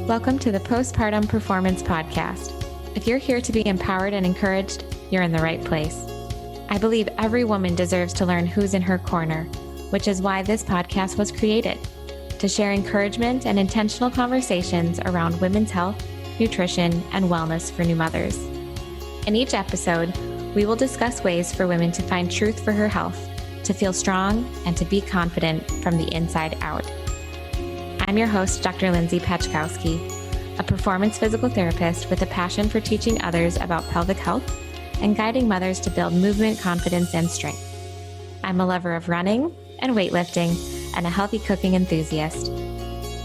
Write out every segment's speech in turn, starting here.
Welcome to the Postpartum Performance Podcast. If you're here to be empowered and encouraged, you're in the right place. I believe every woman deserves to learn who's in her corner, which is why this podcast was created, to share encouragement and intentional conversations around women's health, nutrition, and wellness for new mothers. In each episode, we will discuss ways for women to find truth for her health, to feel strong, and to be confident from the inside out. I'm your host, Dr. Lindsay Peczkowski, a performance physical therapist with a passion for teaching others about pelvic health and guiding mothers to build movement, confidence, and strength. I'm a lover of running and weightlifting and a healthy cooking enthusiast.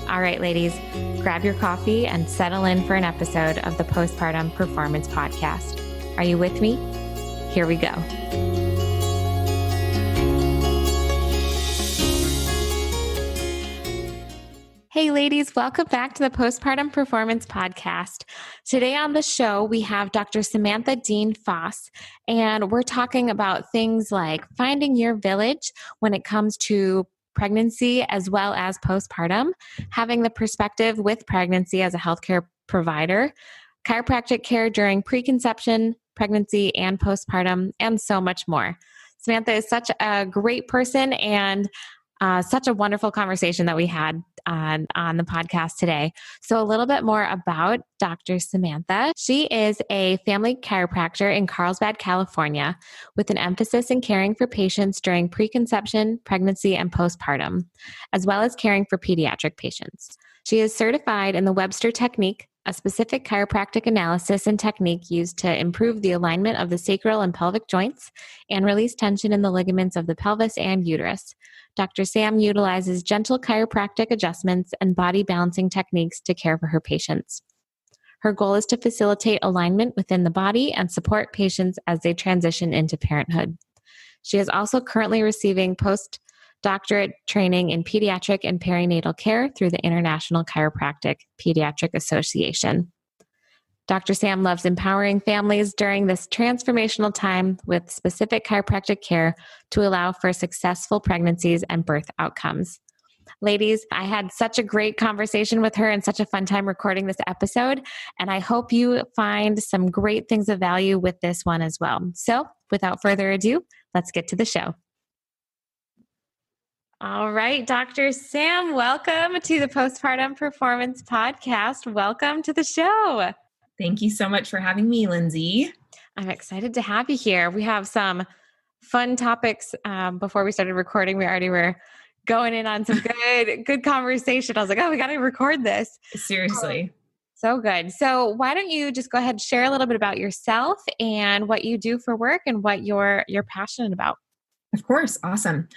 All right, ladies, grab your coffee and settle in for an episode of the Postpartum Performance Podcast. Are you with me? Here we go. Hey ladies, welcome back to the Postpartum Performance Podcast. Today on the show, we have Dr. Samantha Dean Foss, and we're talking about things like finding your village when it comes to pregnancy as well as postpartum, having the perspective with pregnancy as a healthcare provider, chiropractic care during preconception, pregnancy, and postpartum, and so much more. Samantha is such a great person and such a wonderful conversation that we had on the podcast today. So a little bit more about Dr. Samantha. She is a family chiropractor in Carlsbad, California, with an emphasis in caring for patients during preconception, pregnancy, and postpartum, as well as caring for pediatric patients. She is certified in the Webster Technique, a specific chiropractic analysis and technique used to improve the alignment of the sacral and pelvic joints and release tension in the ligaments of the pelvis and uterus. Dr. Sam utilizes gentle chiropractic adjustments and body balancing techniques to care for her patients. Her goal is to facilitate alignment within the body and support patients as they transition into parenthood. She is also currently receiving postdoctorate training in pediatric and perinatal care through the International Chiropractic Pediatric Association. Dr. Sam loves empowering families during this transformational time with specific chiropractic care to allow for successful pregnancies and birth outcomes. Ladies, I had such a great conversation with her and such a fun time recording this episode, and I hope you find some great things of value with this one as well. So, without further ado, let's get to the show. All right, Dr. Sam, welcome to the Postpartum Performance Podcast. Welcome to the show. Thank you so much for having me, Lindsay. I'm excited to have you here. We have some fun topics. Before we started recording, we already were going in on some good conversation. I was like, oh, we got to record this. Seriously. So good. So why don't you just go ahead and share a little bit about yourself and what you do for work and what you're passionate about. Of course. Awesome.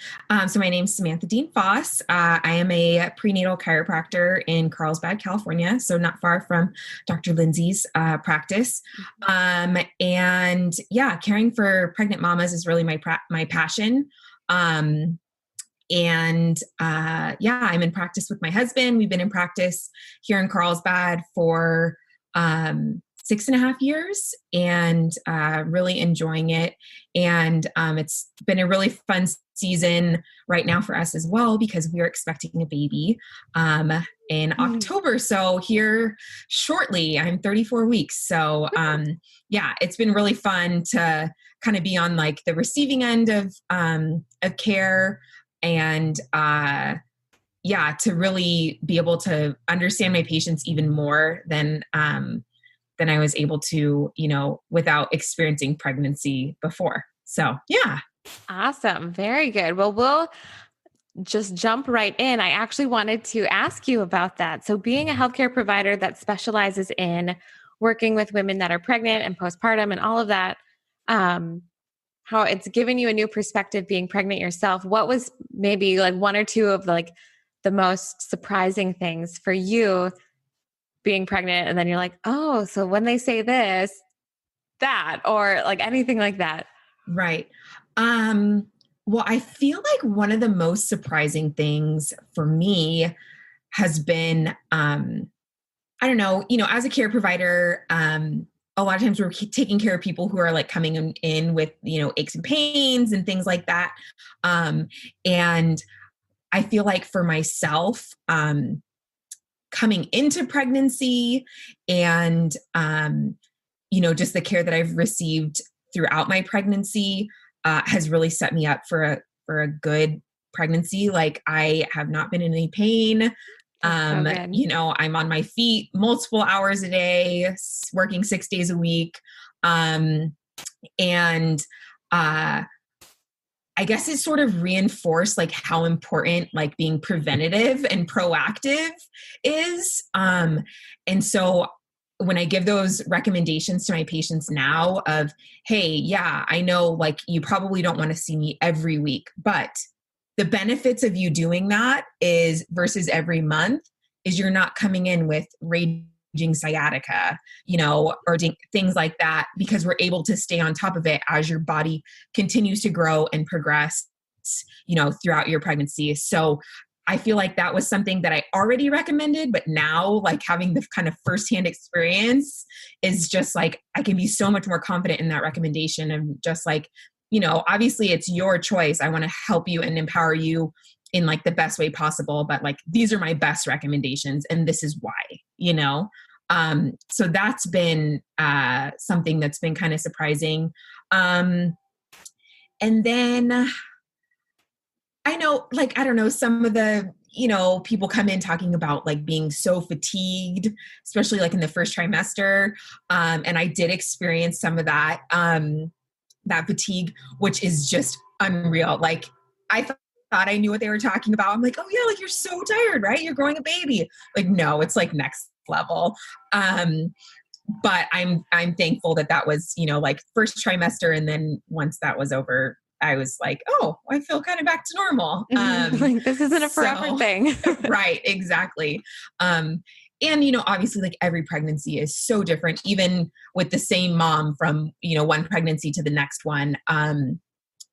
So my name is Samantha Dean Foss. I am a prenatal chiropractor in Carlsbad, California, so not far from Dr. Lindsay's practice. And yeah, caring for pregnant mamas is really my passion. I'm in practice with my husband. We've been in practice here in Carlsbad for 6.5 years and really enjoying it. And it's been a really fun season right now for us as well, because we are expecting a baby in October. So here shortly, I'm 34 weeks. So it's been really fun to kind of be on like the receiving end of care and to really be able to understand my patients even more than I was able to, without experiencing pregnancy before. So, yeah. Awesome. Very good. Well, we'll just jump right in. I actually wanted to ask you about that. So being a healthcare provider that specializes in working with women that are pregnant and postpartum and all of that, how it's given you a new perspective being pregnant yourself. What was maybe like one or two of like the most surprising things for you being pregnant, and then you're like, oh, so when they say this, that, or like anything like that? Right. Well, I feel like one of the most surprising things for me has been, as a care provider, a lot of times we're taking care of people who are like coming in with, aches and pains and things like that. And I feel like for myself, coming into pregnancy and, just the care that I've received throughout my pregnancy has really set me up for a good pregnancy. Like I have not been in any pain. That's so good. I'm on my feet multiple hours a day, working 6 days a week. And I guess it sort of reinforced like how important like being preventative and proactive is. And so when I give those recommendations to my patients now of, hey, yeah, I know like you probably don't want to see me every week, but the benefits of you doing that is versus every month is you're not coming in with raging sciatica, or things like that, because we're able to stay on top of it as your body continues to grow and progress, throughout your pregnancy. So I feel like that was something that I already recommended, but now like having the kind of firsthand experience is just like, I can be so much more confident in that recommendation and just like, obviously it's your choice. I want to help you and empower you in like the best way possible, but like, these are my best recommendations and this is why, so that's been, something that's been kind of surprising. And then I know, like, I don't know, some of the, people come in talking about like being so fatigued, especially like in the first trimester. And I did experience some of that, that fatigue, which is just unreal. Like I thought I knew what they were talking about. I'm like, oh yeah, like you're so tired, right? You're growing a baby. Like, no, it's like next level. But I'm thankful that was, like first trimester. And then once that was over, I was like, oh, I feel kind of back to normal. Like this isn't a forever thing. Right. Exactly. And, obviously like every pregnancy is so different, even with the same mom from, one pregnancy to the next one.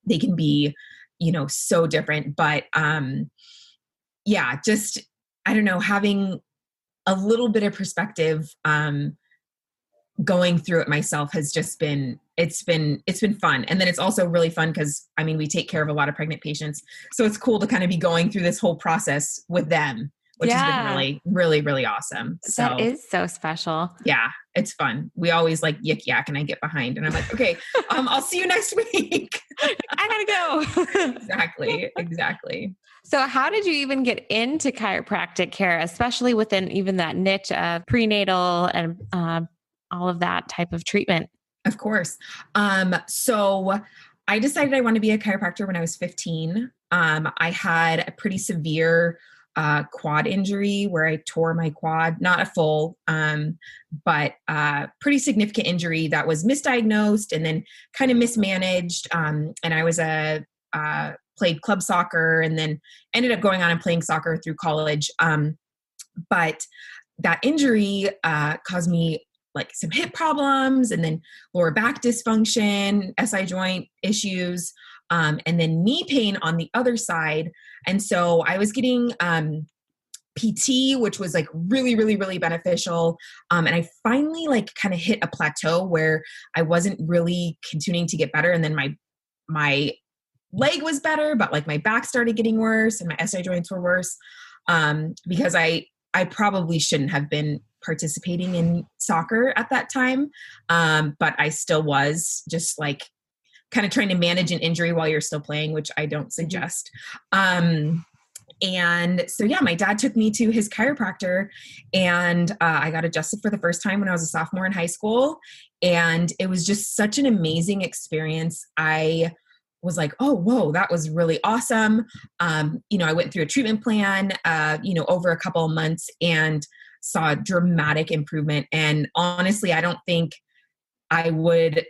They can be, so different, but, yeah, just, I don't know, having a little bit of perspective, going through it myself has just been, it's been fun. And then it's also really fun because we take care of a lot of pregnant patients. So it's cool to kind of be going through this whole process with them, which has been really, really, really awesome. So that is so special. Yeah, it's fun. We always like yik yak and I get behind and I'm like, okay, I'll see you next week. I gotta go. Exactly. So how did you even get into chiropractic care, especially within even that niche of prenatal and all of that type of treatment? Of course. So I decided I wanted to be a chiropractor when I was 15. I had a pretty severe quad injury where I tore my quad, not a full, but pretty significant injury that was misdiagnosed and then kind of mismanaged. And I was played club soccer and then ended up going on and playing soccer through college. But that injury caused me like some hip problems and then lower back dysfunction, SI joint issues, and then knee pain on the other side. And so I was getting PT, which was like really, really, really beneficial. And I finally like kind of hit a plateau where I wasn't really continuing to get better. And then my leg was better, but like my back started getting worse and my SI joints were worse, because I probably shouldn't have been participating in soccer at that time. But I still was just like kind of trying to manage an injury while you're still playing, which I don't suggest. And so, yeah, my dad took me to his chiropractor and I got adjusted for the first time when I was a sophomore in high school. And it was just such an amazing experience. I was like, oh, whoa, that was really awesome. I went through a treatment plan, over a couple of months and saw dramatic improvement. And honestly, I don't think I would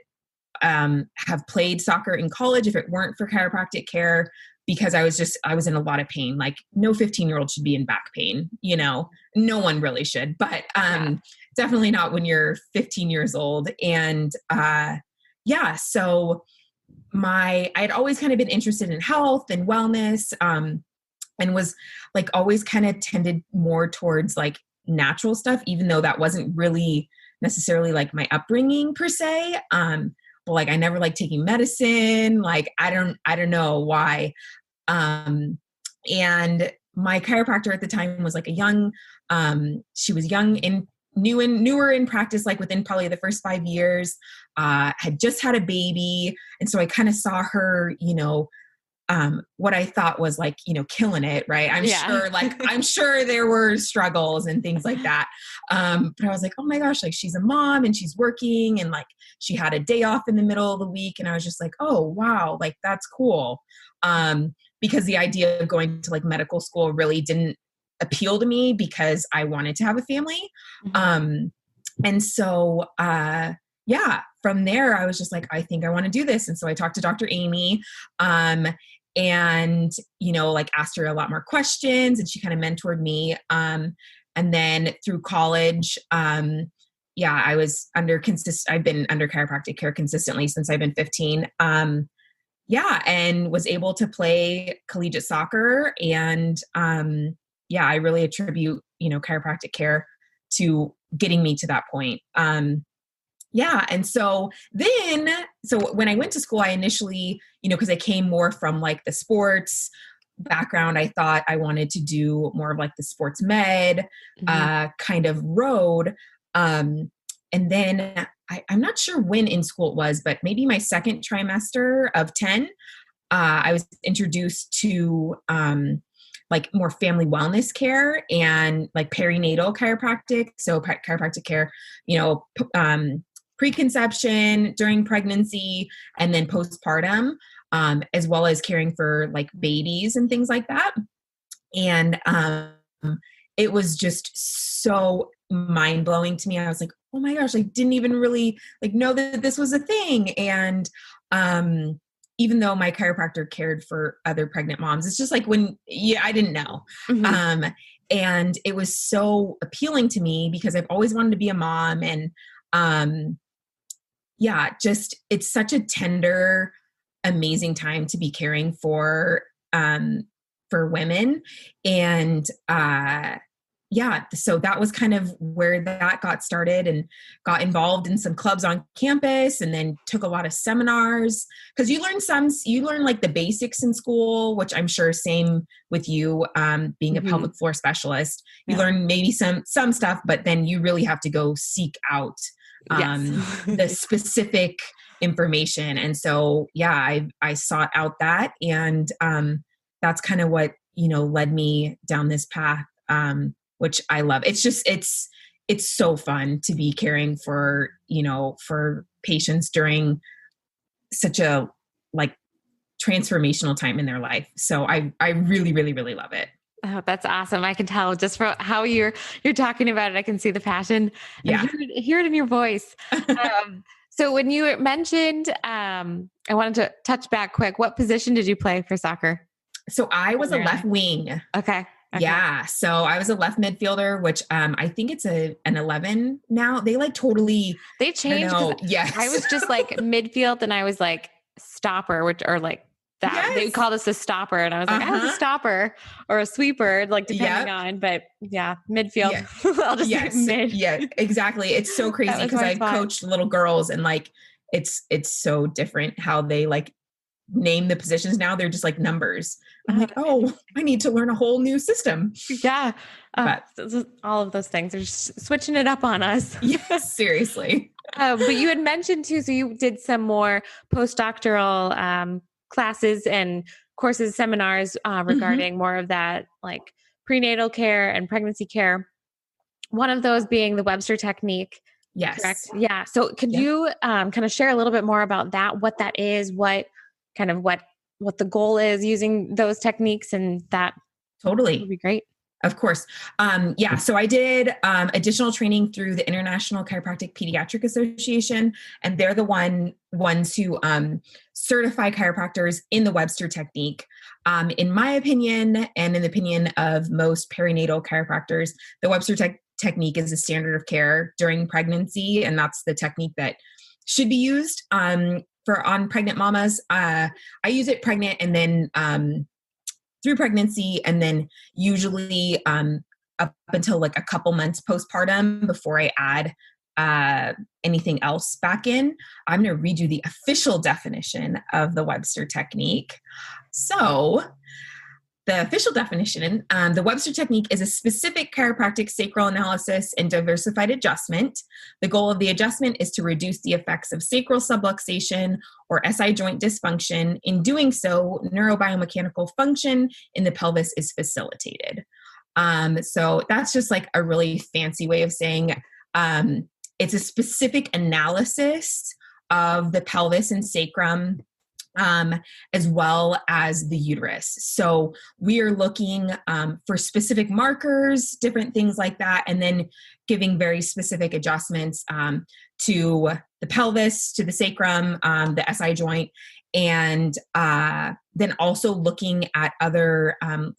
have played soccer in college if it weren't for chiropractic care, because I was in a lot of pain. Like no 15-year-old should be in back pain, no one really should, but definitely not when you're 15 years old. And so I had always kind of been interested in health and wellness, and was like always kind of tended more towards like natural stuff, even though that wasn't really necessarily like my upbringing per se. But like I never liked taking medicine. Like I don't know why. And my chiropractor at the time was like a young, she was young and newer in practice, like within probably the first 5 years, had just had a baby. And so I kind of saw her, what I thought was like, killing it. Right. I'm sure there were struggles and things like that. But I was like, oh my gosh, like she's a mom and she's working and like she had a day off in the middle of the week. And I was just like, oh, wow, like that's cool. Because the idea of going to like medical school really didn't appeal to me because I wanted to have a family. Mm-hmm. And so, from there, I was just like, I think I want to do this. And so I talked to Dr. Amy, and, like asked her a lot more questions and she kind of mentored me. And then through college, I was I've been under chiropractic care consistently since I've been 15. And was able to play collegiate soccer. And, I really attribute, chiropractic care to getting me to that point. And so when I went to school, I initially, because I came more from like the sports background, I thought I wanted to do more of like the sports med, kind of road. And then I'm not sure when in school it was, but maybe my second trimester of 10, I was introduced to, like more family wellness care and like perinatal chiropractic. So chiropractic care, preconception, during pregnancy, and then postpartum, as well as caring for like babies and things like that. And it was just so mind blowing to me. I was like, oh my gosh, I didn't even really like know that this was a thing. And even though my chiropractor cared for other pregnant moms, it's just like I didn't know. Mm-hmm. And it was so appealing to me because I've always wanted to be a mom. And it's such a tender, amazing time to be caring for women. And so that was kind of where that got started, and got involved in some clubs on campus, and then took a lot of seminars, because you learn like the basics in school, which I'm sure same with you, being a pelvic floor specialist. You learn maybe some stuff, but then you really have to go seek out the specific information. And so, I sought out that, and that's kind of what, led me down this path, which I love. It's just, it's so fun to be caring for, for patients during such a like transformational time in their life. So I really, really, really love it. Oh, that's awesome. I can tell just from how you're talking about it. I can see the passion and hear it in your voice. So when you mentioned, I wanted to touch back quick. What position did you play for soccer? So I was a left wing. Okay. Yeah. So I was a left midfielder, which I think it's an 11 now. They like totally. They changed. Yes. I was just like midfield and I was like stopper, or like that. Yes. They called us a stopper. And I was like, I was a stopper or a sweeper, like depending on, but midfield. Yeah. I'll just say mid. Yeah, exactly. It's so crazy because I've coached little girls, and like, it's so different how they like name the positions now. They're just like numbers. I'm like, oh, I need to learn a whole new system. Yeah. But all of those things are just switching it up on us. Yes, seriously. But you had mentioned too, so you did some more postdoctoral classes and courses, seminars regarding more of that, like prenatal care and pregnancy care. One of those being the Webster Technique. Yes. Correct? Yeah. So could you kind of share a little bit more about that, what that is, what the goal is using those techniques, and that totally would be great. Of course. So I did additional training through the International Chiropractic Pediatric Association, and they're the ones who certify chiropractors in the Webster Technique. In my opinion, and in the opinion of most perinatal chiropractors, the Webster Technique is the standard of care during pregnancy, and that's the technique that should be used on pregnant mamas. I use it pregnant and then through pregnancy, and then usually up until like a couple months postpartum before I add anything else back in. I'm going to read you the official definition of the Webster Technique. So the official definition, the Webster Technique is a specific chiropractic sacral analysis and diversified adjustment. The goal of the adjustment is to reduce the effects of sacral subluxation or SI joint dysfunction. In doing so, neurobiomechanical function in the pelvis is facilitated. So that's just like a really fancy way of saying it's a specific analysis of the pelvis and sacrum, as well as the uterus. So we are looking for specific markers, different things like that, and then giving very specific adjustments to the pelvis, to the sacrum, the SI joint, and then also looking at other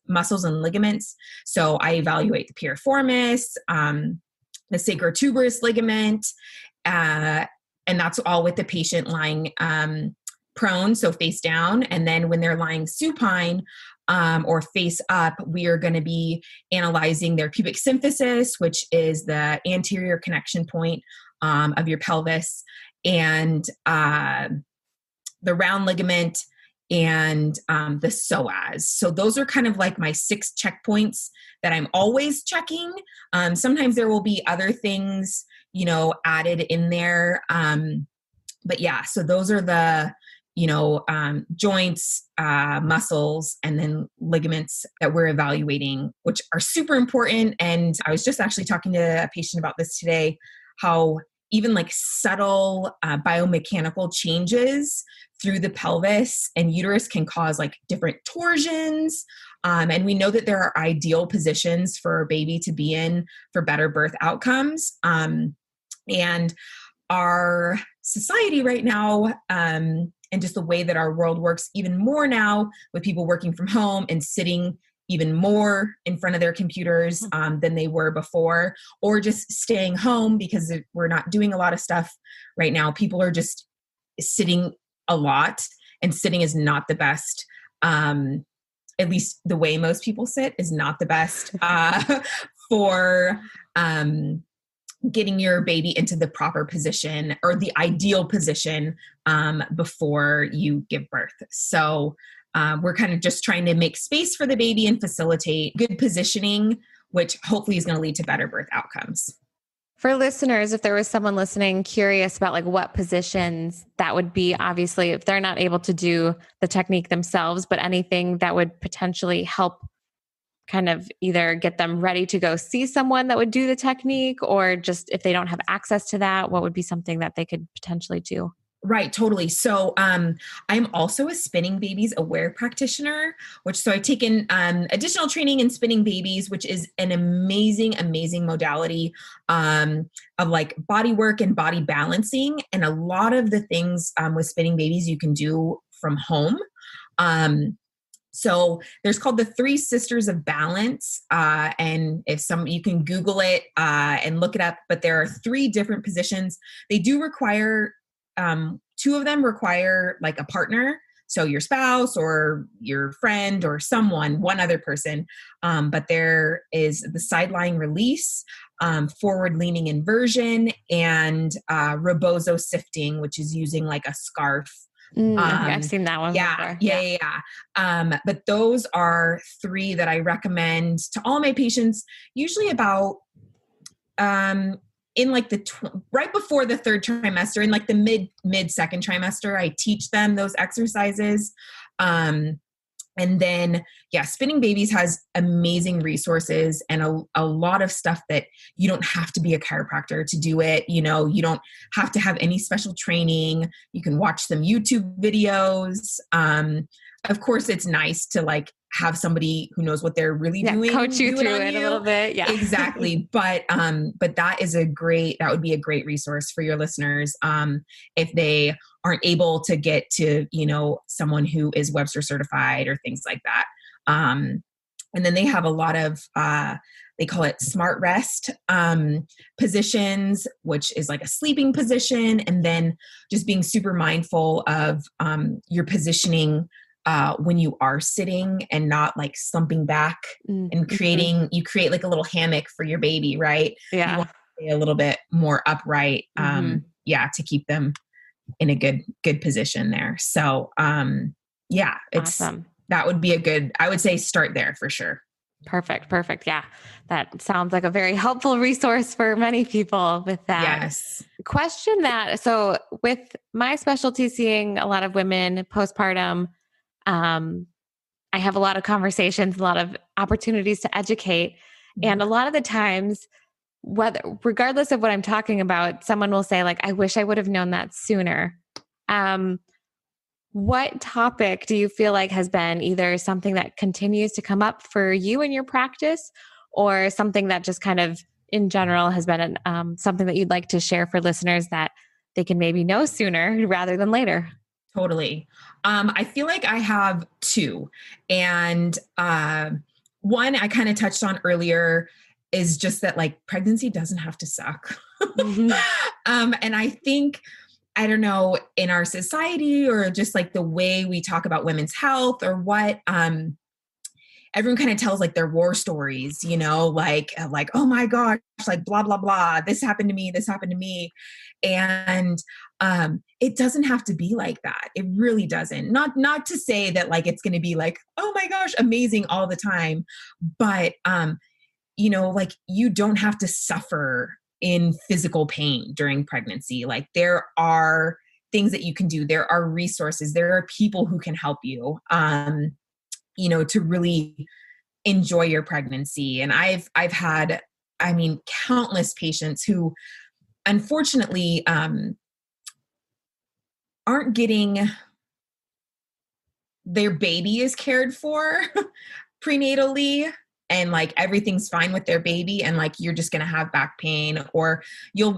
muscles and ligaments. So I evaluate the piriformis, the sacrotuberous ligament, and that's all with the patient lying prone, so face down. And then when they're lying supine or face up, we are going to be analyzing their pubic symphysis, which is the anterior connection point of your pelvis, and the round ligament, and the psoas. So those are kind of like my 6 checkpoints that I'm always checking. Sometimes there will be other things, added in there. But yeah, so those are the joints, muscles, and then ligaments that we're evaluating, which are super important. And I was just actually talking to a patient about this today, how even like subtle biomechanical changes through the pelvis and uterus can cause like different torsions. And we know that there are ideal positions for a baby to be in for better birth outcomes. And our society right now, and just the way that our world works even more now, with people working from home and sitting even more in front of their computers than they were before, or just staying home because we're not doing a lot of stuff right now. People are just sitting a lot, and sitting is not the best. At least the way most people sit is not the best for getting your baby into the proper position, or the ideal position, before you give birth. So we're kind of just trying to make space for the baby and facilitate good positioning, which hopefully is going to lead to better birth outcomes. For listeners, if there was someone listening curious about like what positions that would be, obviously if they're not able to do the technique themselves, but anything that would potentially help kind of either get them ready to go see someone that would do the technique, or just if they don't have access to that, what would be something that they could potentially do? Right, totally. So I'm also a spinning babies aware practitioner, so I've taken additional training in spinning babies, which is an amazing, amazing modality of like body work and body balancing. And a lot of the things with spinning babies you can do from home. So there's called the 3 Sisters of Balance. And you can Google it and look it up, but there are 3 different positions. They do require, 2 of them require like a partner. So your spouse or your friend or one other person. But there is the side lying release, forward leaning inversion, and rebozo sifting, which is using like a scarf. Okay, I've seen that one before. Yeah. But those are 3 that I recommend to all my patients, usually about in like right before the 3rd trimester, in like the mid 2nd trimester, I teach them those exercises. And then, Spinning Babies has amazing resources and a lot of stuff that you don't have to be a chiropractor to do it. You don't have to have any special training. You can watch some YouTube videos. Of course, it's nice to like have somebody who knows what they're really doing. Coach you through it a little bit. Yeah, exactly. But that would be a great resource for your listeners. If they aren't able to get to, someone who is Webster certified or things like that. And then they have a lot of, they call it smart rest positions, which is like a sleeping position. And then just being super mindful of your positioning when you are sitting and not like slumping back and you create like a little hammock for your baby, right? Yeah. You want to stay a little bit more upright, to keep them in a good position there. So, it's awesome. that would be I would say start there for sure. Perfect. Perfect. Yeah. That sounds like a very helpful resource for many people with that. Yes. Question that. So, with my specialty, seeing a lot of women postpartum, um, I have a lot of conversations, a lot of opportunities to educate. And a lot of the times, whether regardless of what I'm talking about, someone will say, like, I wish I would have known that sooner. Um, what topic do you feel like has been either something that continues to come up for you in your practice, or something that just kind of in general has been something that you'd like to share for listeners that they can maybe know sooner rather than later? Totally. I feel like I have two. And one I kind of touched on earlier is just that like pregnancy doesn't have to suck. Mhm. And I think, I don't know, in our society or just like the way we talk about women's health or what, everyone kind of tells like their war stories, like, oh my gosh, like blah, blah, blah, this happened to me, this happened to me. And it doesn't have to be like that. It really doesn't. Not to say that like it's going to be like, oh my gosh, amazing all the time, but like you don't have to suffer in physical pain during pregnancy. Like there are things that you can do. There are resources. There are people who can help you. To really enjoy your pregnancy. And I've had, countless patients who unfortunately aren't getting their baby is cared for prenatally, and like everything's fine with their baby, and like you're just going to have back pain, or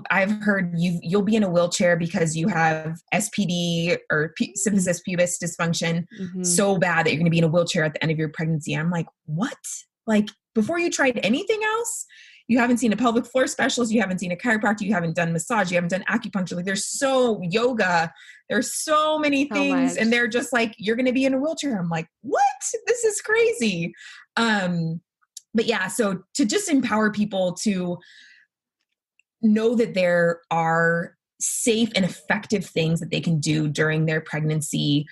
I've heard you'll be in a wheelchair because you have SPD or symphysis pubis dysfunction Mhm. so bad that you're going to be in a wheelchair at the end of your pregnancy. And I'm like, what? Like before you tried anything else, you haven't seen a pelvic floor specialist, you haven't seen a chiropractor, you haven't done massage, you haven't done acupuncture. Like yoga, there's so many So things, and much. they're just like, you're going to be in a wheelchair. I'm like, what? This is crazy. But yeah, so to just empower people to know that there are safe and effective things that they can do during their pregnancy,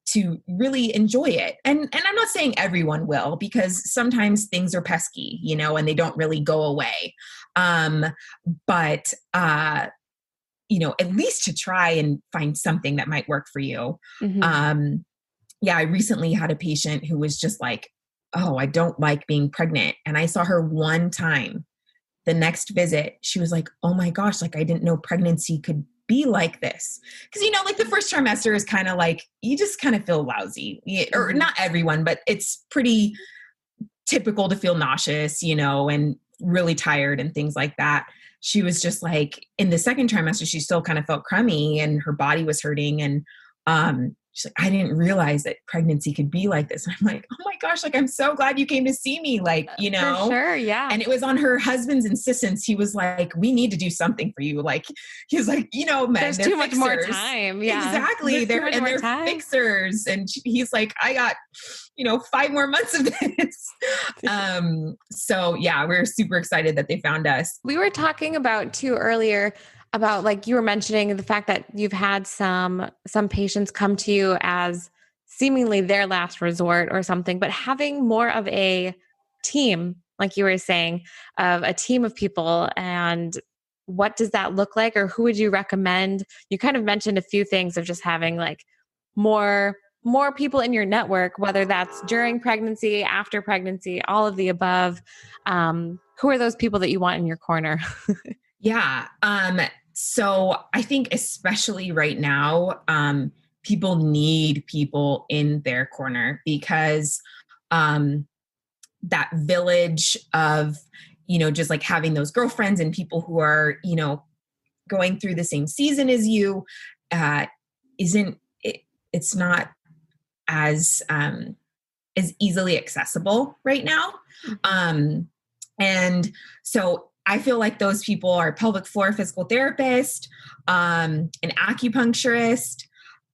to really enjoy it. And I'm not saying everyone will, because sometimes things are pesky, and they don't really go away. But at least to try and find something that might work for you. Mhm. I recently had a patient who was just like, oh, I don't like being pregnant. And I saw her one time. The next visit, she was like, oh my gosh, like I didn't know pregnancy could be like this. Because, like the first trimester is kind of like, you just kind of feel lousy. Or Mhm. not everyone, but it's pretty typical to feel nauseous, and really tired and things like that. She was just like, in the second trimester, she still kind of felt crummy and her body was hurting. And she's like, I didn't realize that pregnancy could be like this. And I'm like, oh my gosh, like, I'm so glad you came to see me. Like, For sure. Yeah. and it was on her husband's insistence. He was like, we need to do something for you. Like, he was like, men, There's they're too much more fixers. time. Yeah. Exactly. There's too much more They're time. fixers. And he's like, I got, 5 more months of this. So yeah, we're super excited that they found us. We were talking about too earlier about, like, you were mentioning the fact that you've had some patients come to you as seemingly their last resort or something, but having more of a team, like you were saying, of a team of people. And what does that look like, or who would you recommend? You kind of mentioned a few things of just having like more people in your network, whether that's during pregnancy, after pregnancy, all of the above. Who are those people that you want in your corner? Yeah. So I think especially right now, people need people in their corner, because um, that village of, just like having those girlfriends and people who are, going through the same season as you, uh, isn't, it's not as easily accessible right now. Mhm. Um, and so I feel like those people are pelvic floor physical therapist, an acupuncturist,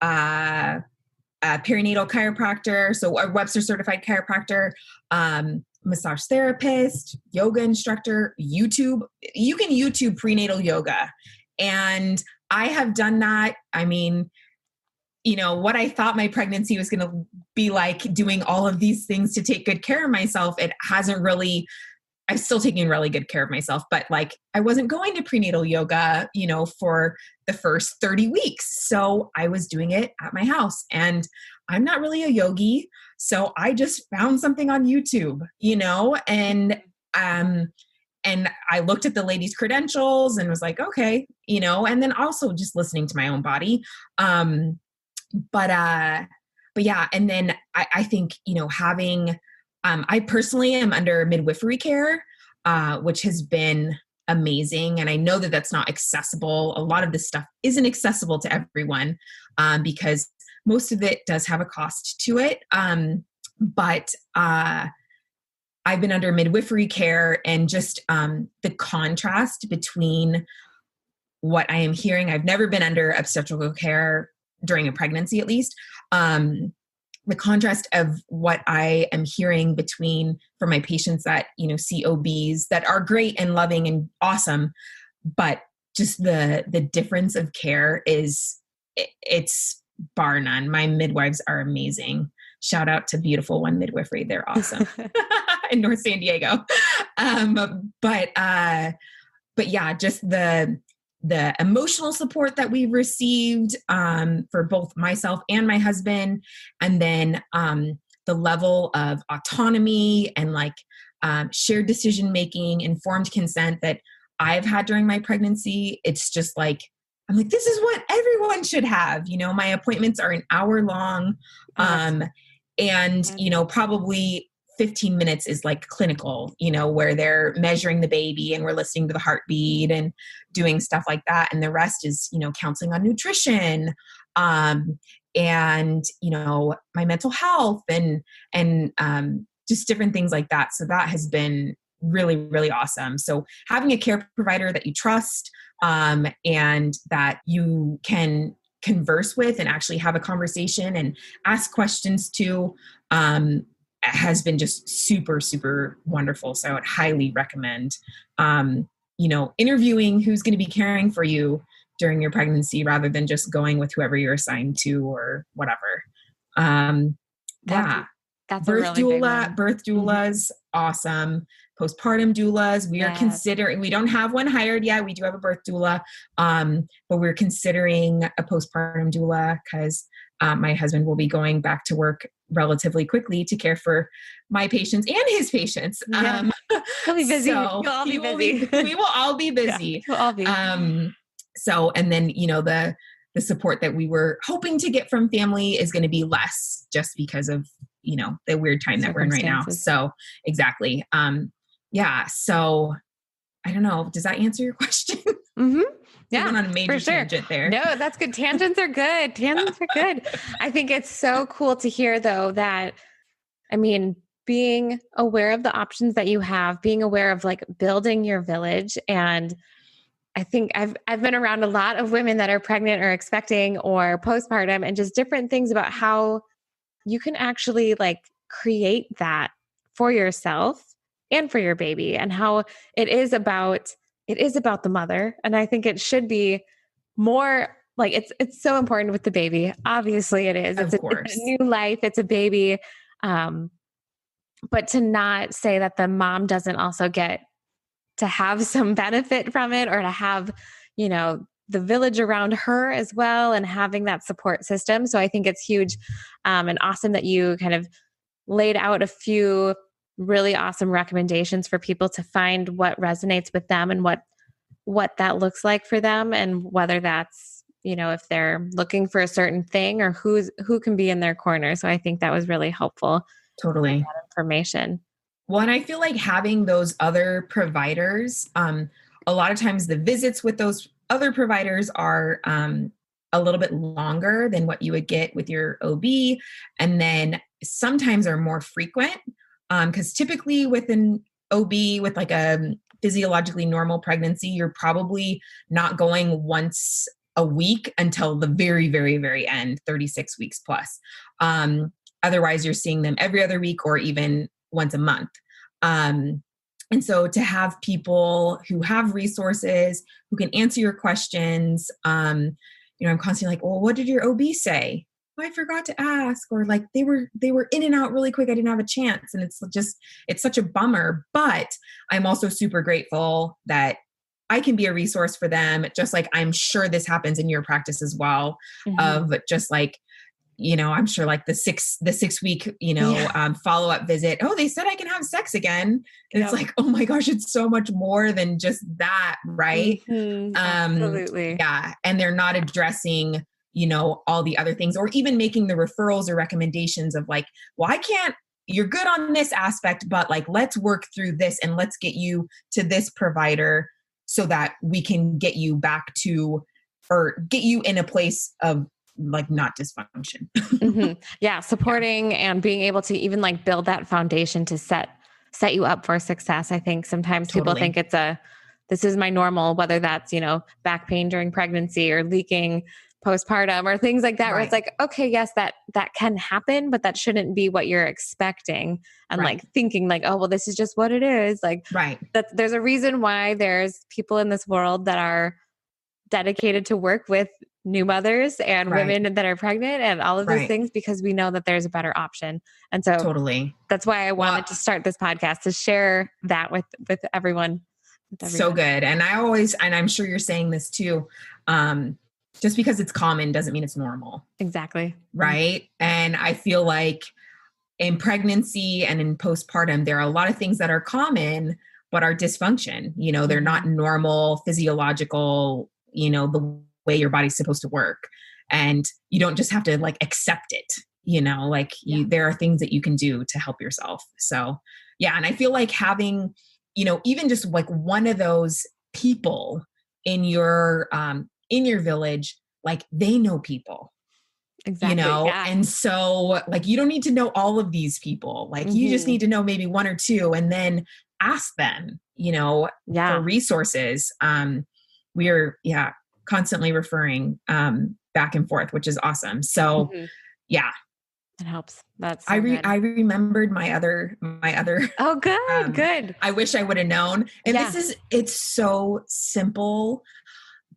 uh, a perinatal chiropractor, so a Webster certified chiropractor, massage therapist, yoga instructor, YouTube. You can YouTube prenatal yoga. And I have done that. I mean, what I thought my pregnancy was going to be like, doing all of these things to take good care of myself, it hasn't really. I'm still taking really good care of myself, but like I wasn't going to prenatal yoga, for the first 30 weeks. So I was doing it at my house, and I'm not really a yogi. So I just found something on YouTube, and I looked at the lady's credentials and was like, okay, and then also just listening to my own body. But yeah. And then I think, having, I personally am under midwifery care, which has been amazing. And I know that that's not accessible. A lot of this stuff isn't accessible to everyone, because most of it does have a cost to it. But I've been under midwifery care, and just the contrast between what I am hearing. I've never been under obstetrical care during a pregnancy, at least. The contrast of what I am hearing from my patients that, see OBs that are great and loving and awesome, but just the difference of care it's bar none. My midwives are amazing. Shout out to Beautiful One Midwifery. They're awesome in North San Diego. But yeah, just the emotional support that we've received, for both myself and my husband. And then, the level of autonomy and like, shared decision-making, informed consent that I've had during my pregnancy. It's just like, I'm like, this is what everyone should have. My appointments are an hour long. And, probably 15 minutes is like clinical, where they're measuring the baby and we're listening to the heartbeat and doing stuff like that. And the rest is, counseling on nutrition, and, my mental health and just different things like that. So that has been really, really awesome. So having a care provider that you trust, and that you can converse with and actually have a conversation and ask questions to, has been just super, super wonderful. So I would highly recommend, interviewing who's going to be caring for you during your pregnancy rather than just going with whoever you're assigned to or whatever. That's a really big one. Birth doulas, awesome. Postpartum doulas. We are considering, we don't have one hired yet. We do have a birth doula. But we're considering a postpartum doula because my husband will be going back to work relatively quickly to care for my patients and his patients. He'll be busy. You'll all be busy. We will all be busy. We'll all be. So, and then, the support that we were hoping to get from family is going to be less just because of, the weird time that we're in right now. So exactly. So I don't know. Does that answer your question? Mm-hmm. Yeah, went on a major tangent there. No, that's good. Tangents are good. I think it's so cool to hear though, that, being aware of the options that you have, being aware of like building your village. And I think I've been around a lot of women that are pregnant or expecting or postpartum, and just different things about how you can actually like create that for yourself and for your baby, and how it is about the mother. And I think it should be more like, it's so important with the baby. Obviously it is. It's a new life. It's a baby. But to not say that the mom doesn't also get to have some benefit from it, or to have, the village around her as well, and having that support system. So I think it's huge, and awesome that you kind of laid out a few really awesome recommendations for people to find what resonates with them and what that looks like for them, and whether that's, if they're looking for a certain thing, or who can be in their corner. So I think that was really helpful. Totally. That information. Well, and I feel like having those other providers, a lot of times the visits with those other providers are a little bit longer than what you would get with your OB, and then sometimes are more frequent, because typically with an OB with like a physiologically normal pregnancy, you're probably not going once a week until the very, very, very end, 36 weeks plus. Otherwise, you're seeing them every other week or even once a month. And so to have people who have resources, who can answer your questions, I'm constantly like, well, what did your OB say? oh, I forgot to ask, or like they were in and out really quick. I didn't have a chance. And it's such a bummer, but I'm also super grateful that I can be a resource for them. Just like I'm sure this happens in your practice as well, Mm-hmm. of just like, I'm sure like the 6 week, Yeah. follow-up visit. Oh, they said I can have sex again. And it's Yep. like, oh my gosh, it's so much more than just that. Right. Mm-hmm. Absolutely. Yeah. And they're not addressing, all the other things, or even making the referrals or recommendations of like, well, you're good on this aspect, but like, let's work through this and let's get you to this provider so that we can get you back to, or get you in a place of like not dysfunction. Mm-hmm. Yeah. Yeah, Supporting and being able to even like build that foundation to set you up for success. I think sometimes people think totally. this is my normal, whether that's, back pain during pregnancy or leaking postpartum or things like that, where it's Right. like, okay, yes, that can happen, but that shouldn't be what you're expecting. And Right. like thinking like, oh, well, this is just what it is. Like Right. there's a reason why there's people in this world that are dedicated to work with new mothers and Right. women that are pregnant and all of those Right. things, because we know that there's a better option. And so Totally. that's why I Well, wanted to start this podcast, to share that with everyone. With so everyone. good. And and I'm sure you're saying this too. Um, just because it's common doesn't mean it's normal. Exactly. Right. And I feel like in pregnancy and in postpartum, there are a lot of things that are common, but are dysfunction. They're not Mm-hmm. normal, physiological, the way your body's supposed to work. And you don't just have to like accept it, like Yeah. there are things that you can do to help yourself. So, yeah. And I feel like having, even just like one of those people in your village, like they know people, Exactly. Yeah. and so like you don't need to know all of these people, like you just Mm-hmm. need to know maybe one or two, and then ask them, for Yeah. resources. We're constantly referring back and forth, which is awesome. So Mm-hmm. yeah, It helps. That's so I good. remembered my other Oh, good. Good. I wish I would have known. And Yeah. it's so simple,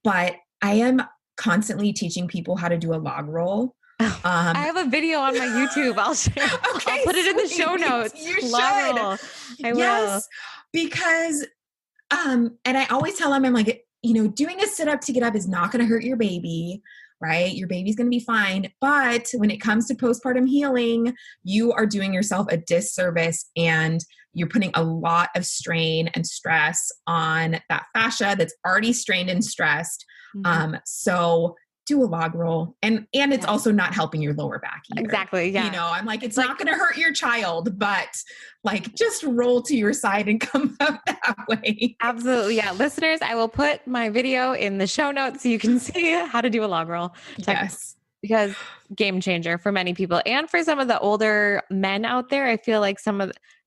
but I am constantly teaching people how to do a log roll. Oh, I Um, have a video on my YouTube. I'll share. I'll okay, put it in the show sweet. notes. You Log should. roll. I will. Yes, because and I always tell them, I'm like, doing a sit up to get up is not going to hurt your baby, right? Your baby's going to be fine. But when it comes to postpartum healing, you are doing yourself a disservice, and you're putting a lot of strain and stress on that fascia that's already strained and stressed. Mm-hmm. So do a log roll, and it's Yeah. also not helping your lower back either. Exactly. Yeah. I'm like, it's Like, not going to hurt your child, but like just roll to your side and come up that way. absolutely. Yeah. Listeners, I will put my video in the show notes so you can see how to do a log roll. Yes. Because game changer for many people, and for some of the older men out there. I feel like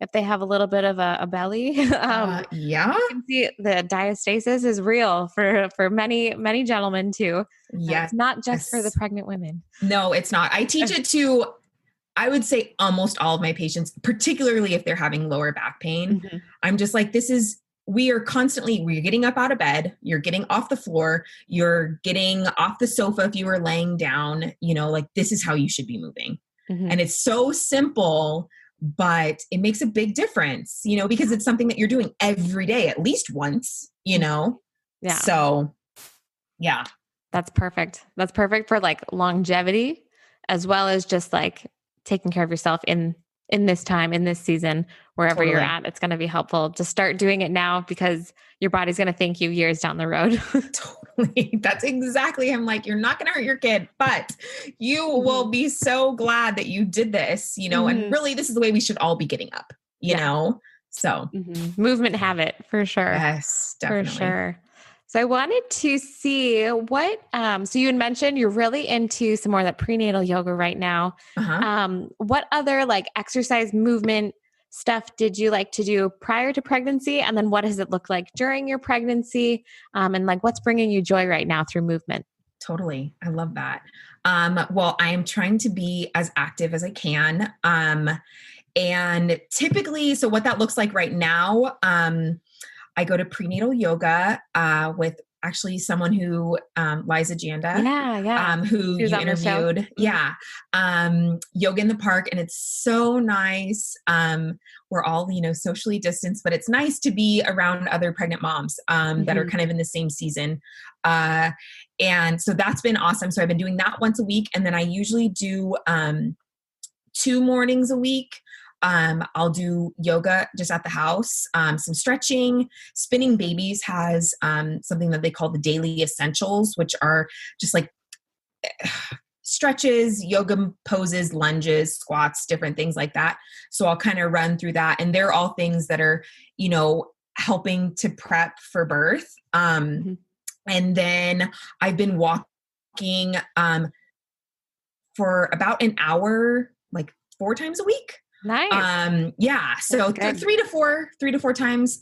if they have a little bit of a belly, Yeah. you can see the diastasis is real for many gentlemen too. Yes. It's not just for the pregnant women. No, it's not. I teach it to, I would say, almost all of my patients, particularly if they're having lower back pain. Mhm. I'm just like, we're getting up out of bed, you're getting off the floor, you're getting off the sofa if you were laying down, like this is how you should be moving. Mhm. And it's so simple, but it makes a big difference, because it's something that you're doing every day, at least once, Yeah. So yeah. That's perfect. That's perfect for like longevity, as well as just like taking care of yourself in this time, in this season, wherever you're Totally. at. It's going to be helpful to start doing it now, because your body's going to thank you years down the road. Totally. That's exactly. I'm like, you're not going to hurt your kid, but you will be so glad that you did this, and really this is the way we should all be getting up, So Movement habit for sure. yes, definitely. For sure. So I wanted to see what, so you had mentioned you're really into some more of that prenatal yoga right now. Uh-huh. What other like exercise movement stuff did you like to do prior to pregnancy? And then what does it look like during your pregnancy? And like what's bringing you joy right now through movement? Totally. I love that. Well, I am trying to be as active as I can. And typically, so what that looks like right now, I go to prenatal yoga actually someone who, Liza Janda, Yeah. who She was you on the show. interviewed. Yeah. Yoga in the park. And it's so nice. We're all, socially distanced, but it's nice to be around other pregnant moms, that are kind of in the same season. And so that's been awesome. So I've been doing that once a week. And then I usually do, 2 mornings a week. I'll do yoga just at the house, some stretching. Spinning Babies has something that they call the daily essentials, which are just like stretches, yoga poses, lunges, squats, different things like that. So I'll kind of run through that. And they're all things that are, helping to prep for birth. And then I've been walking for about an hour, like 4 times a week. Nice. Yeah. So 3 to 4 times.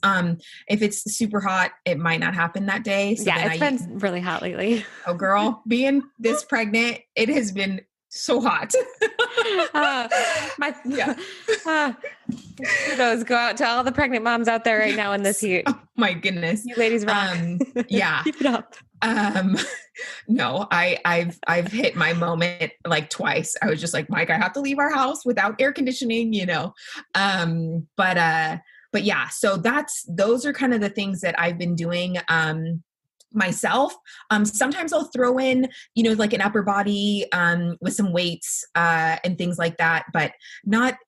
If it's super hot, it might not happen that day. So yeah, it's been really hot lately. Oh girl, being this pregnant, it has been so hot. Kudos go out to all the pregnant moms out there right now in this heat. Oh my goodness. You ladies rock. Yeah. Keep it up. No, I've hit my moment like twice. I was just like, Mike, I have to leave our house without air conditioning, but yeah, so those are kind of the things that I've been doing, myself. Sometimes I'll throw in, like an upper body, with some weights, and things like that, but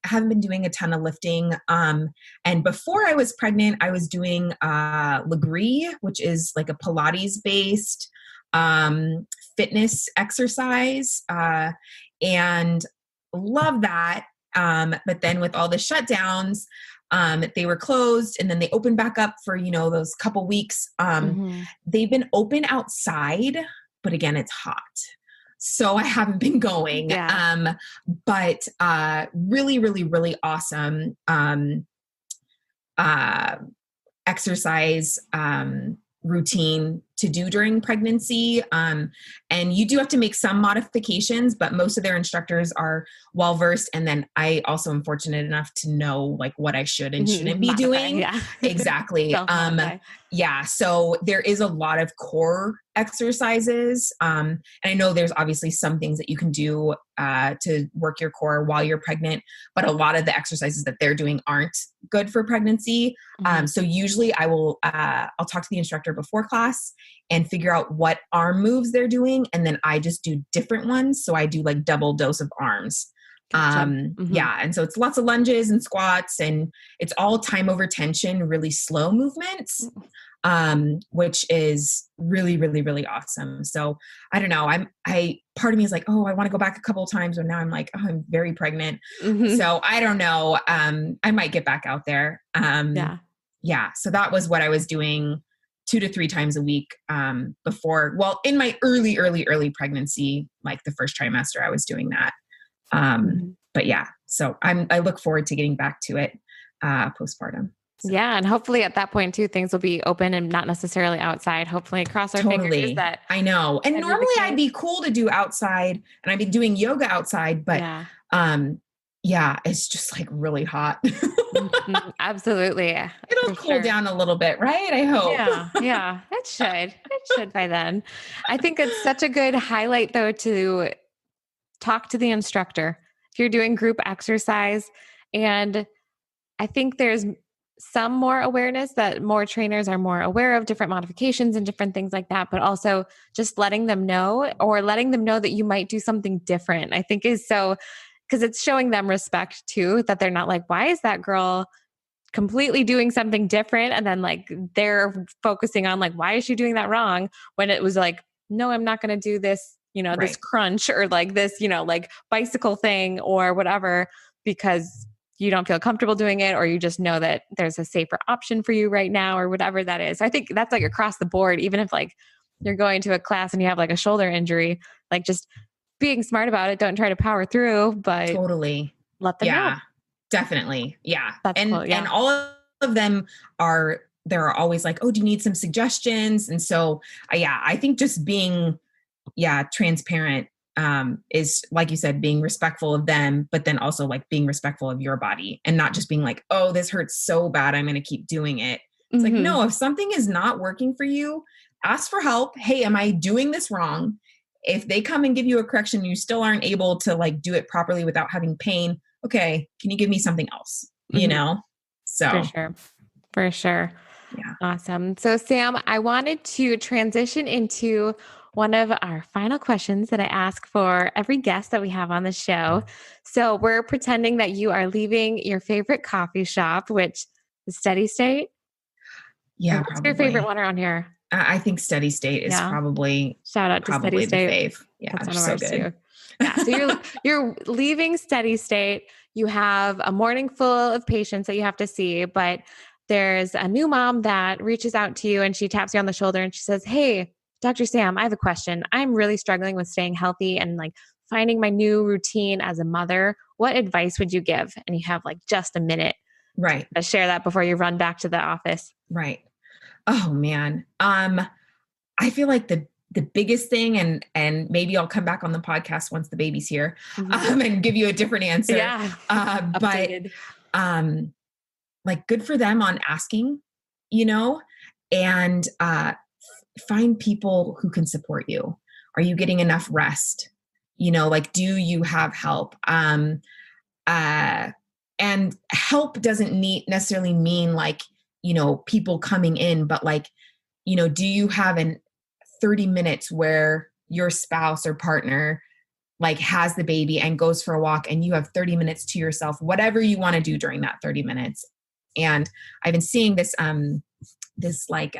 haven't been doing a ton of lifting. And before I was pregnant, I was doing, Legree, which is like a Pilates based, fitness exercise, and love that. But then with all the shutdowns, they were closed and then they opened back up for, those couple weeks. They've been open outside, but again, it's hot. So I haven't been going. Yeah. But really, really, really awesome exercise routine to do during pregnancy. And you do have to make some modifications, but most of their instructors are well-versed. And then I also am fortunate enough to know like what I should and shouldn't be doing. Yeah. Exactly. Yeah. So there is a lot of core exercises. And I know there's obviously some things that you can do to work your core while you're pregnant, but a lot of the exercises that they're doing aren't good for pregnancy. So usually I'll talk to the instructor before class and figure out what arm moves they're doing. And then I just do different ones. So I do like double dose of arms. Gotcha. Yeah. And so it's lots of lunges and squats and it's all time over tension, really slow movements, which is really, really, really awesome. So I don't know. Part of me is like, oh, I want to go back a couple of times. And now I'm like, oh, I'm very pregnant. So I don't know. I might get back out there. Yeah. So that was what I was doing 2 to 3 times a week, before, in my early pregnancy, like the first trimester, I was doing that. But yeah, so I look forward to getting back to it, postpartum. So. Yeah. And hopefully at that point too, things will be open and not necessarily outside. Hopefully cross our fingers that I know. And normally I'd be cool to do outside and I'd be doing yoga outside, but, yeah, it's just like really hot. Absolutely. It'll cool down a little bit, right? I hope. Yeah. It should by then. I think it's such a good highlight though, to talk to the instructor if you're doing group exercise. And I think there's some more awareness that more trainers are more aware of different modifications and different things like that, but also just letting them know that you might do something different, I think is so, because it's showing them respect too, that they're not like, why is that girl completely doing something different? And then like they're focusing on like, why is she doing that wrong? When it was like, no, I'm not going to do this, this crunch or like this, like bicycle thing or whatever, because you don't feel comfortable doing it, or you just know that there's a safer option for you right now or whatever that is. I think that's like across the board, even if like you're going to a class and you have like a shoulder injury, like just being smart about it. Don't try to power through, but totally let them know. Definitely. Yeah. That's cool. Yeah. And all of them they're always like, oh, do you need some suggestions? And so, I think just being, transparent, is like you said, being respectful of them, but then also like being respectful of your body and not just being like, oh, this hurts so bad, I'm going to keep doing it. It's like, no, if something is not working for you, ask for help. Hey, am I doing this wrong? If they come and give you a correction, you still aren't able to like do it properly without having pain. Okay. Can you give me something else? You know? For So sure. For sure. yeah. Awesome. So, Sam, I wanted to transition into one of our final questions that I ask for every guest that we have on the show. So, we're pretending that you are leaving your favorite coffee shop, which is Steady State. Yeah, What's your favorite probably. one around here? I think Steady State is Yeah. probably Shout out to Steady the State. fave. Yeah, That's they're one of so ours good. too. Yeah. So you're leaving Steady State. You have a morning full of patients that you have to see, but there's a new mom that reaches out to you and she taps you on the shoulder and she says, "Hey, Dr. Sam, I have a question. I'm really struggling with staying healthy and like finding my new routine as a mother. What advice would you give?" And you have like just a minute Right. to share that before you run back to the office. Right. Oh man. I feel like the biggest thing, and maybe I'll come back on the podcast once the baby's here, and give you a different answer. Yeah. But Updated. like good for them on asking, you know, and find people who can support you. Are you getting enough rest? You know, like, do you have help? And help doesn't necessarily mean like, you know, people coming in, but like, you know, do you have an 30 minutes where your spouse or partner like has the baby and goes for a walk and you have 30 minutes to yourself, whatever you want to do during that 30 minutes. And I've been seeing this, this like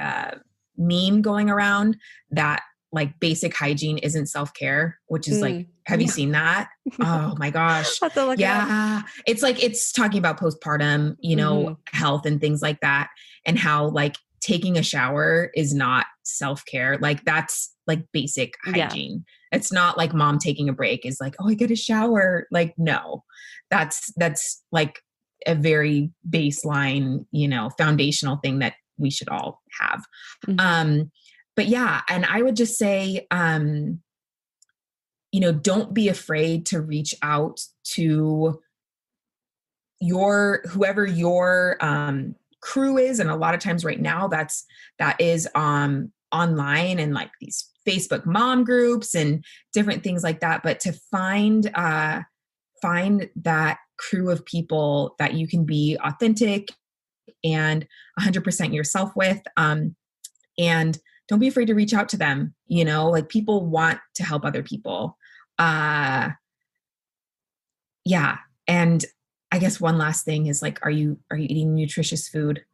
meme going around that like basic hygiene isn't self-care, which is like, have you seen that? Oh my gosh. Have to look it up. Yeah. It's like, it's talking about postpartum, you know, health and things like that. And how like taking a shower is not self-care. Like that's like basic hygiene. It's not like mom taking a break is like, oh, I get a shower. Like, no, that's like a very baseline, you know, foundational thing that we should all have. But yeah, and I would just say, you know, don't be afraid to reach out to whoever your crew is. And a lot of times right now that is online and like these Facebook mom groups and different things like that. But to find that crew of people that you can be authentic and 100% yourself with, and don't be afraid to reach out to them. You know, like people want to help other people. Yeah. And I guess one last thing is like, are you eating nutritious food?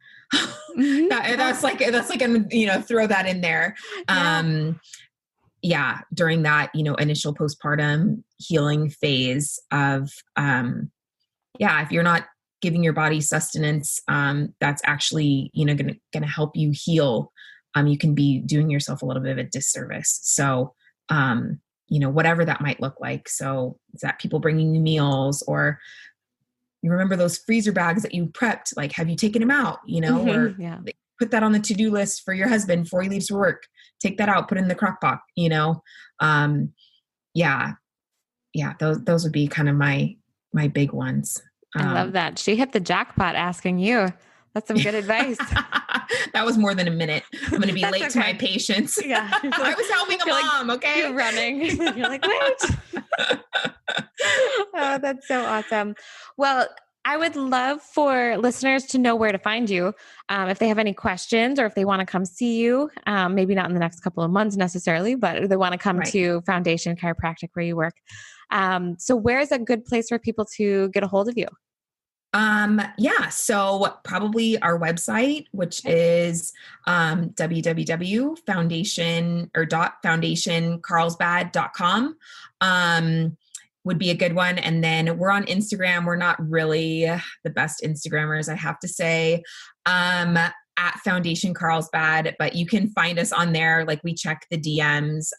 That's like, you know, throw that in there. Yeah. During that, you know, initial postpartum healing phase of, if you're not giving your body sustenance, that's actually, you know, going to help you heal. You can be doing yourself a little bit of a disservice. So, you know, whatever that might look like. So is that people bringing you meals, or you remember those freezer bags that you prepped? Like, have you taken them out, you know, or put that on the to-do list for your husband before he leaves for work, take that out, put it in the crock pot, you know? Those would be kind of my big ones. I love that. She hit the jackpot asking you. That's some good advice. That was more than a minute. I'm going to be late to my patients. Yeah. I was helping a mom. Like, okay. You're running. You're like, wait. Oh, that's so awesome. Well, I would love for listeners to know where to find you. If they have any questions or if they want to come see you, maybe not in the next couple of months necessarily, but if they want to come to Foundation Chiropractic where you work. So where's a good place for people to get a hold of you? So probably our website, which is www.foundationcarlsbad.com, would be a good one. And then we're on Instagram. We're not really the best Instagrammers, I have to say, at Foundation Carlsbad, but you can find us on there. Like we check the DMs.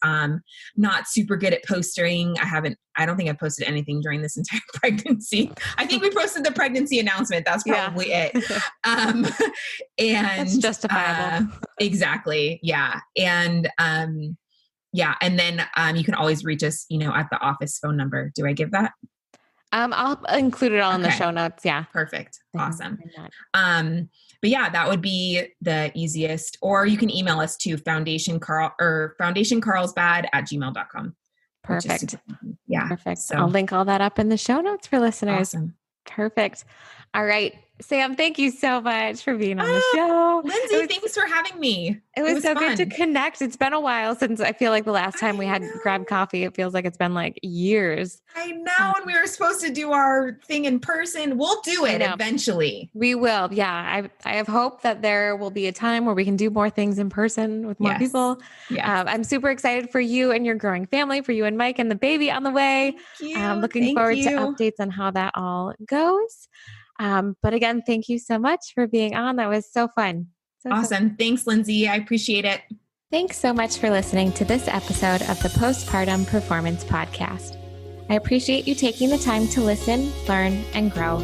Not super good at posting. I don't think I've posted anything during this entire pregnancy. I think we posted the pregnancy announcement. That's probably it. And that's justifiable. Exactly. Yeah. And, and then you can always reach us, you know, at the office phone number. Do I give that? I'll include it all in the show notes. Yeah. Perfect. Awesome. yeah, that would be the easiest. Or you can email us to foundationcarlsbad@gmail.com. Perfect. Yeah. Perfect. So I'll link all that up in the show notes for listeners. awesome. Perfect. All right. Sam, thank you so much for being on the show. Lindsay, thanks for having me. It was so fun. good to connect. It's been a while since I feel like the last time we had grabbed coffee, it feels like it's been like years. I know. And we were supposed to do our thing in person. We'll do it eventually. We will. Yeah. I have hope that there will be a time where we can do more things in person with more people. Yeah. I'm super excited for you and your growing family, for you and Mike and the baby on the way. Looking forward to updates on how that all goes. But again, thank you so much for being on. That was so fun. Awesome. Thanks, Lindsay. I appreciate it. Thanks so much for listening to this episode of the Postpartum Performance Podcast. I appreciate you taking the time to listen, learn, and grow.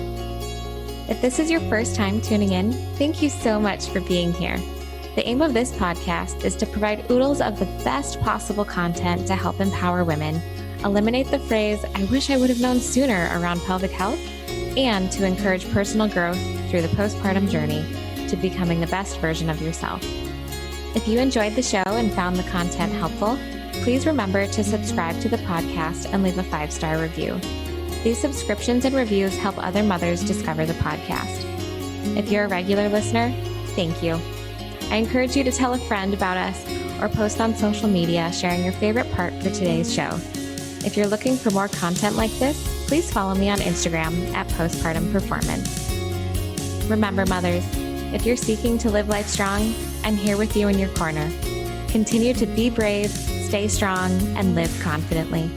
If this is your first time tuning in, thank you so much for being here. The aim of this podcast is to provide oodles of the best possible content to help empower women, eliminate the phrase, "I wish I would have known sooner" around pelvic health, and to encourage personal growth through the postpartum journey to becoming the best version of yourself. If you enjoyed the show and found the content helpful, please remember to subscribe to the podcast and leave a 5-star review. These subscriptions and reviews help other mothers discover the podcast. If you're a regular listener, thank you. I encourage you to tell a friend about us or post on social media sharing your favorite part for today's show. If you're looking for more content like this, please follow me on Instagram at Postpartum Performance. Remember, mothers, if you're seeking to live life strong, I'm here with you in your corner. Continue to be brave, stay strong, and live confidently.